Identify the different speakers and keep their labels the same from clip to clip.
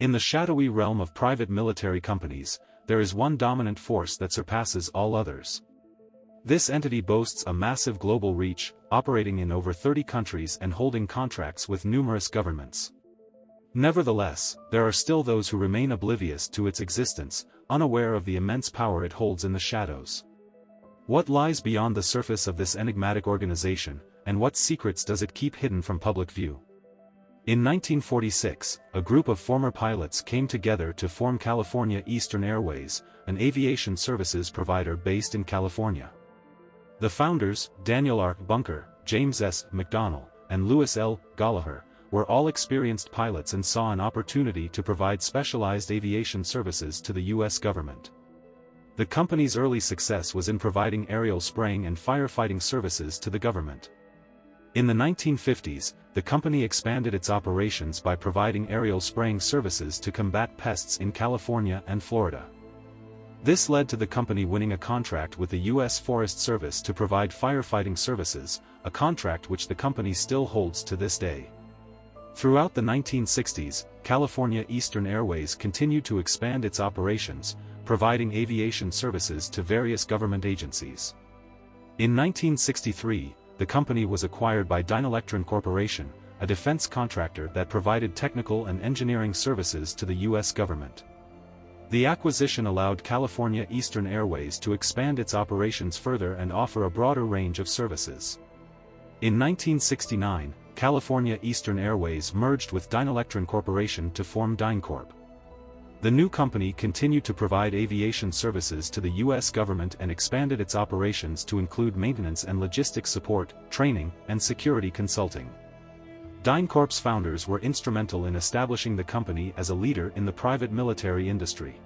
Speaker 1: In the shadowy realm of private military companies, there is one dominant force that surpasses all others. This entity boasts a massive global reach, operating in over 30 countries and holding contracts with numerous governments. Nevertheless, there are still those who remain oblivious to its existence, unaware of the immense power it holds in the shadows. What lies beyond the surface of this enigmatic organization, and what secrets does it keep hidden from public view? In 1946, a group of former pilots came together to form California Eastern Airways, an aviation services provider based in California. The founders, Daniel R. Bunker, James S. McDonnell, and Louis L. Gallagher, were all experienced pilots and saw an opportunity to provide specialized aviation services to the U.S. government. The company's early success was in providing aerial spraying and firefighting services to the government. In the 1950s, the company expanded its operations by providing aerial spraying services to combat pests in California and Florida. This led to the company winning a contract with the U.S. Forest Service to provide firefighting services, a contract which the company still holds to this day. Throughout the 1960s, California Eastern Airways continued to expand its operations, providing aviation services to various government agencies. In 1963, the company was acquired by Dyncorp Corporation, a defense contractor that provided technical and engineering services to the U.S. government. The acquisition allowed California Eastern Airways to expand its operations further and offer a broader range of services. In 1969, California Eastern Airways merged with Dyncorp Corporation to form Dyncorp. The new company continued to provide aviation services to the U.S. government and expanded its operations to include maintenance and logistics support, training, and security consulting. Dyncorp's founders were instrumental in establishing the company as a leader in the private military industry.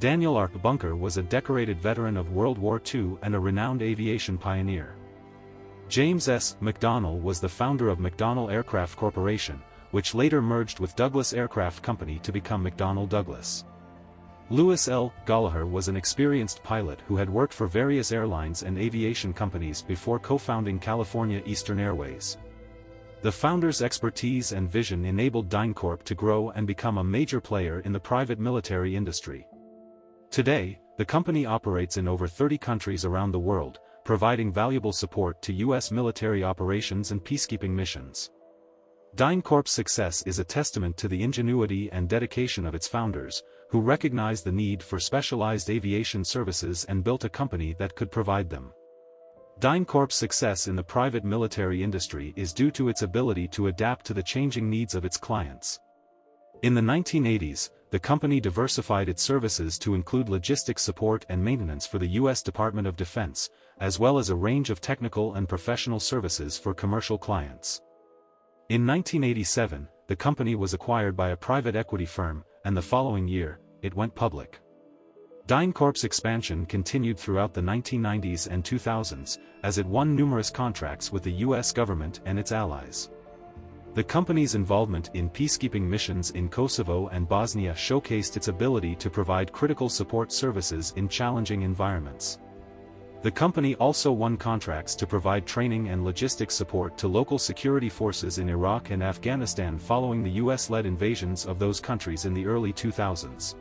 Speaker 1: Daniel R. Bunker was a decorated veteran of World War II and a renowned aviation pioneer. James S. McDonnell was the founder of McDonnell Aircraft Corporation, which later merged with Douglas Aircraft Company to become McDonnell Douglas. Louis L. Gallagher was an experienced pilot who had worked for various airlines and aviation companies before co-founding California Eastern Airways. The founders' expertise and vision enabled Dyncorp to grow and become a major player in the private military industry. Today, the company operates in over 30 countries around the world, providing valuable support to U.S. military operations and peacekeeping missions. Dyncorp's success is a testament to the ingenuity and dedication of its founders, who recognized the need for specialized aviation services and built a company that could provide them. Dyncorp's success in the private military industry is due to its ability to adapt to the changing needs of its clients. In the 1980s, the company diversified its services to include logistics support and maintenance for the U.S. Department of Defense, as well as a range of technical and professional services for commercial clients. In 1987, the company was acquired by a private equity firm, and the following year, it went public. Dyncorp's expansion continued throughout the 1990s and 2000s, as it won numerous contracts with the U.S. government and its allies. The company's involvement in peacekeeping missions in Kosovo and Bosnia showcased its ability to provide critical support services in challenging environments. The company also won contracts to provide training and logistics support to local security forces in Iraq and Afghanistan following the U.S.-led invasions of those countries in the early 2000s.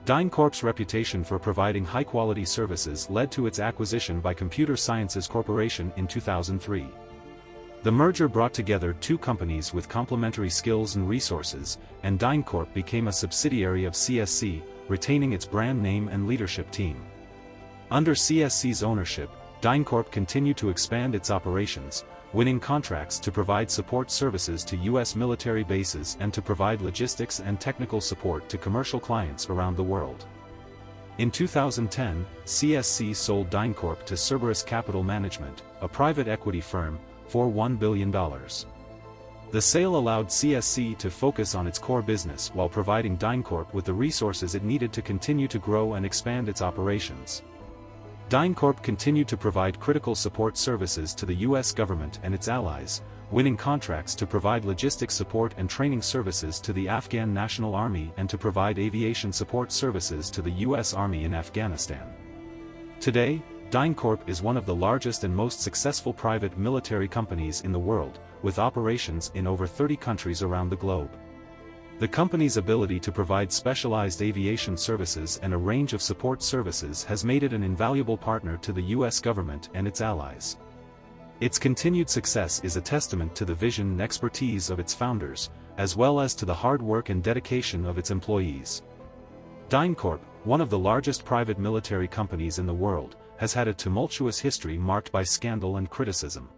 Speaker 1: Dyncorp's reputation for providing high-quality services led to its acquisition by Computer Sciences Corporation in 2003. The merger brought together two companies with complementary skills and resources, and Dyncorp became a subsidiary of CSC, retaining its brand name and leadership team. Under CSC's ownership, Dyncorp continued to expand its operations, winning contracts to provide support services to U.S. military bases and to provide logistics and technical support to commercial clients around the world. In 2010, CSC sold Dyncorp to Cerberus Capital Management, a private equity firm, for $1 billion. The sale allowed CSC to focus on its core business while providing Dyncorp with the resources it needed to continue to grow and expand its operations. Dyncorp continued to provide critical support services to the U.S. government and its allies, winning contracts to provide logistics support and training services to the Afghan National Army and to provide aviation support services to the U.S. Army in Afghanistan. Today, Dyncorp is one of the largest and most successful private military companies in the world, with operations in over 30 countries around the globe. The company's ability to provide specialized aviation services and a range of support services has made it an invaluable partner to the U.S. government and its allies. Its continued success is a testament to the vision and expertise of its founders, as well as to the hard work and dedication of its employees. Dyncorp, one of the largest private military companies in the world, has had a tumultuous history marked by scandal and criticism.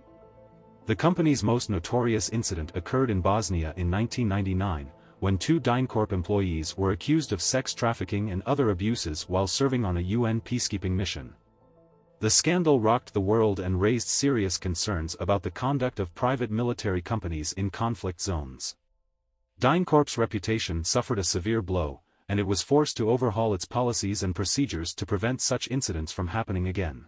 Speaker 1: The company's most notorious incident occurred in Bosnia in 1999, when two Dyncorp employees were accused of sex trafficking and other abuses while serving on a UN peacekeeping mission. The scandal rocked the world and raised serious concerns about the conduct of private military companies in conflict zones. Dyncorp's reputation suffered a severe blow, and it was forced to overhaul its policies and procedures to prevent such incidents from happening again.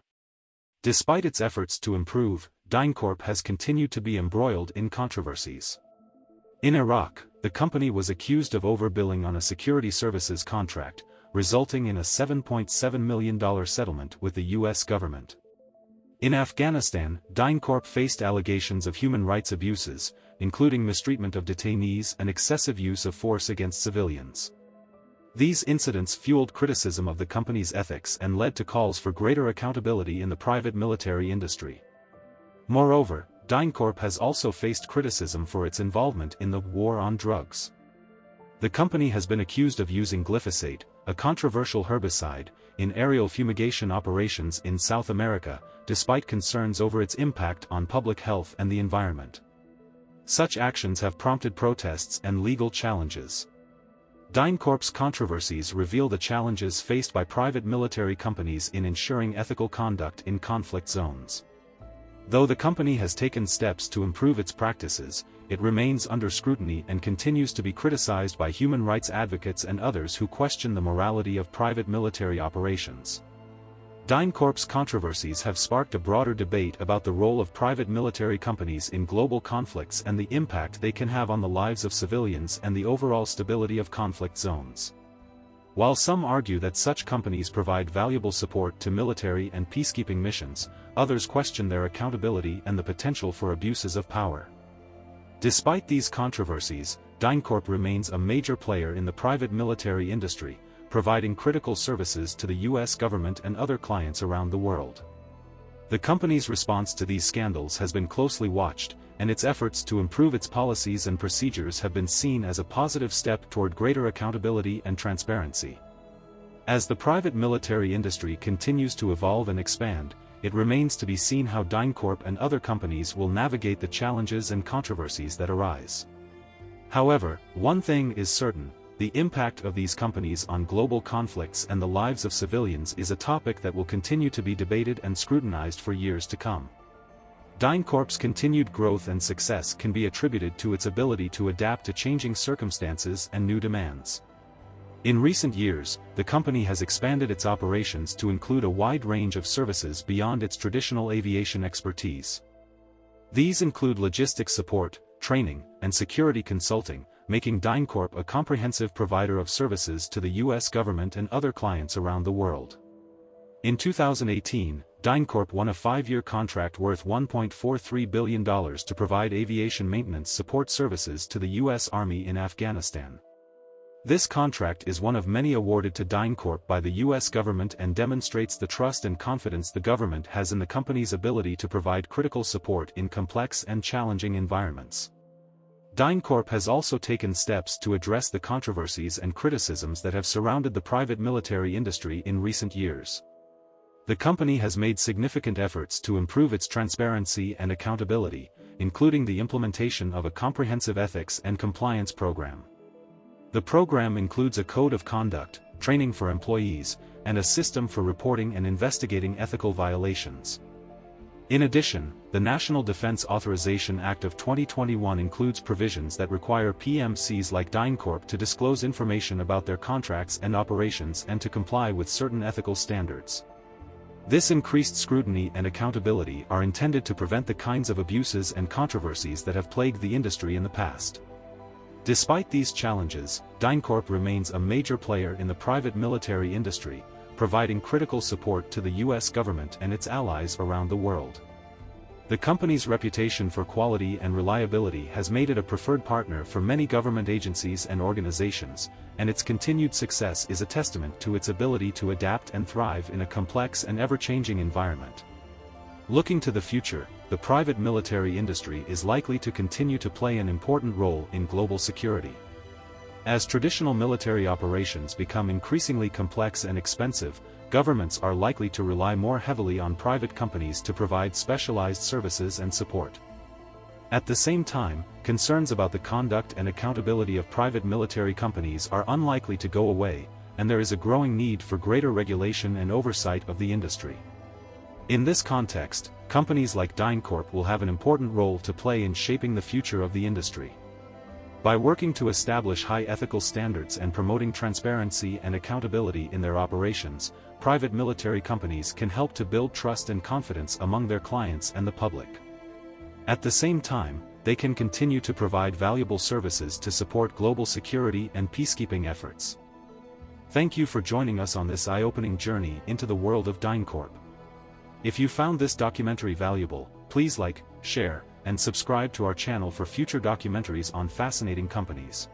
Speaker 1: Despite its efforts to improve, Dyncorp has continued to be embroiled in controversies. In Iraq, the company was accused of overbilling on a security services contract, resulting in a $7.7 million settlement with the U.S. government. In Afghanistan, Dyncorp faced allegations of human rights abuses, including mistreatment of detainees and excessive use of force against civilians. These incidents fueled criticism of the company's ethics and led to calls for greater accountability in the private military industry. Moreover, Dyncorp has also faced criticism for its involvement in the war on drugs. The company has been accused of using glyphosate, a controversial herbicide, in aerial fumigation operations in South America, despite concerns over its impact on public health and the environment. Such actions have prompted protests and legal challenges. Dyncorp's controversies reveal the challenges faced by private military companies in ensuring ethical conduct in conflict zones. Though the company has taken steps to improve its practices, it remains under scrutiny and continues to be criticized by human rights advocates and others who question the morality of private military operations. Dyncorp's controversies have sparked a broader debate about the role of private military companies in global conflicts and the impact they can have on the lives of civilians and the overall stability of conflict zones. While some argue that such companies provide valuable support to military and peacekeeping missions, others question their accountability and the potential for abuses of power. Despite these controversies, Dyncorp remains a major player in the private military industry, providing critical services to the U.S. government and other clients around the world. The company's response to these scandals has been closely watched, and its efforts to improve its policies and procedures have been seen as a positive step toward greater accountability and transparency. As the private military industry continues to evolve and expand, it remains to be seen how Dyncorp and other companies will navigate the challenges and controversies that arise. However, one thing is certain: the impact of these companies on global conflicts and the lives of civilians is a topic that will continue to be debated and scrutinized for years to come. Dyncorp's continued growth and success can be attributed to its ability to adapt to changing circumstances and new demands. In recent years, the company has expanded its operations to include a wide range of services beyond its traditional aviation expertise. These include logistics support, training, and security consulting, making Dyncorp a comprehensive provider of services to the U.S. government and other clients around the world. In 2018, Dyncorp won a 5-year contract worth $1.43 billion to provide aviation maintenance support services to the U.S. Army in Afghanistan. This contract is one of many awarded to Dyncorp by the U.S. government and demonstrates the trust and confidence the government has in the company's ability to provide critical support in complex and challenging environments. Dyncorp has also taken steps to address the controversies and criticisms that have surrounded the private military industry in recent years. The company has made significant efforts to improve its transparency and accountability, including the implementation of a comprehensive ethics and compliance program. The program includes a code of conduct, training for employees, and a system for reporting and investigating ethical violations. In addition, the National Defense Authorization Act of 2021 includes provisions that require PMCs like Dyncorp to disclose information about their contracts and operations and to comply with certain ethical standards. This increased scrutiny and accountability are intended to prevent the kinds of abuses and controversies that have plagued the industry in the past. Despite these challenges, Dyncorp remains a major player in the private military industry, providing critical support to the U.S. government and its allies around the world. The company's reputation for quality and reliability has made it a preferred partner for many government agencies and organizations, and its continued success is a testament to its ability to adapt and thrive in a complex and ever-changing environment. Looking to the future, the private military industry is likely to continue to play an important role in global security. As traditional military operations become increasingly complex and expensive, governments are likely to rely more heavily on private companies to provide specialized services and support. At the same time, concerns about the conduct and accountability of private military companies are unlikely to go away, and there is a growing need for greater regulation and oversight of the industry. In this context, companies like Dyncorp will have an important role to play in shaping the future of the industry. By working to establish high ethical standards and promoting transparency and accountability in their operations, private military companies can help to build trust and confidence among their clients and the public. At the same time, they can continue to provide valuable services to support global security and peacekeeping efforts. Thank you for joining us on this eye-opening journey into the world of Dyncorp. If you found this documentary valuable, please like, share, and subscribe to our channel for future documentaries on fascinating companies.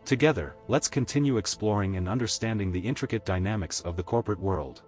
Speaker 1: Together, let's continue exploring and understanding the intricate dynamics of the corporate world.